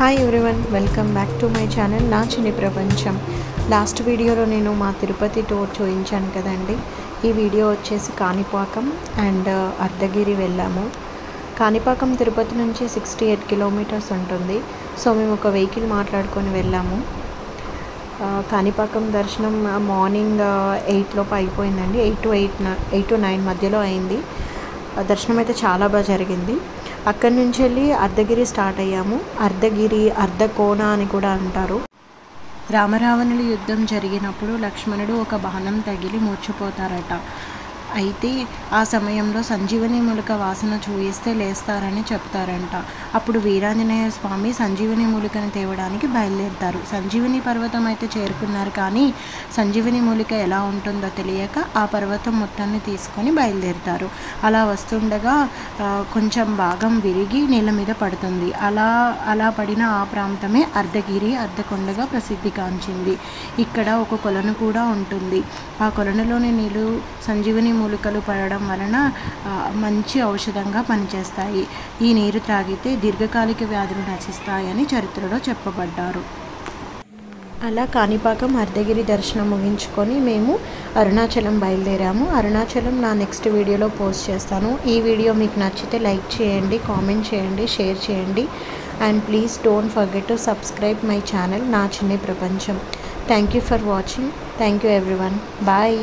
Hi everyone, welcome back to my channel నా చిన్ని ప్రపంచం. లాస్ట్ వీడియోలో నేను మా తిరుపతి టూర్ చూపించాను కదండి. ఈ వీడియో వచ్చేసి కాణిపాకం అండ్ అర్ధగిరి వెళ్ళాము. కాణిపాకం తిరుపతి నుంచి 68 కిలోమీటర్స్ ఉంటుంది. సో మేము ఒక వెహికల్ మాట్లాడుకొని వెళ్ళాము. కాణిపాకం దర్శనం మార్నింగ్ 8 లోపు అయిపోయిందండి. 8 to 9 మధ్యలో అయింది. దర్శనం అయితే చాలా బాగా జరిగింది. అక్కడి నుంచి వెళ్ళి అర్ధగిరి స్టార్ట్ అయ్యాము. అర్ధగిరి, అర్ధకోణ అని కూడా అంటారు. రామరావణుల యుద్ధం జరిగినప్పుడు లక్ష్మణుడు ఒక బాణం తగిలి మూర్చిపోతారట. అయితే ఆ సమయంలో సంజీవని మూలిక వాసన చూయిస్తే లేస్తారని చెప్తారంట. అప్పుడు వీరాంజనేయ స్వామి సంజీవని మూలికను తేవడానికి బయలుదేరుతారు. సంజీవని పర్వతం అయితే చేరుకున్నారు, కానీ సంజీవని మూలిక ఎలా ఉంటుందో తెలియక ఆ పర్వతం మొత్తాన్ని తీసుకొని బయలుదేరుతారు. అలా వస్తుండగా కొంచెం భాగం విరిగి నీళ్ళ మీద పడుతుంది. అలా పడిన ఆ ప్రాంతమే అర్ధగిరి, అర్ధకొండగా ప్రసిద్ధిగాంచింది. ఇక్కడ ఒక కొలను కూడా ఉంటుంది. ఆ కొలనులోని నీళ్ళు సంజీవని మూలికలు పడడం వలన మంచి ఔషధంగా పనిచేస్తాయి. ఈ నీరు త్రాగితే దీర్ఘకాలిక వ్యాధులు నశిస్తాయని చరిత్రలో చెప్పబడ్డారు. అలా కాణిపాకం అర్ధగిరి దర్శనం ముగించుకొని మేము అరుణాచలం బయలుదేరాము. అరుణాచలం నా నెక్స్ట్ వీడియోలో పోస్ట్ చేస్తాను. ఈ వీడియో మీకు నచ్చితే లైక్ చేయండి, కామెంట్ చేయండి, షేర్ చేయండి. And please don't forget to subscribe my channel నా చిన్ని ప్రపంచం. Thank you for watching. Thank you everyone. Bye.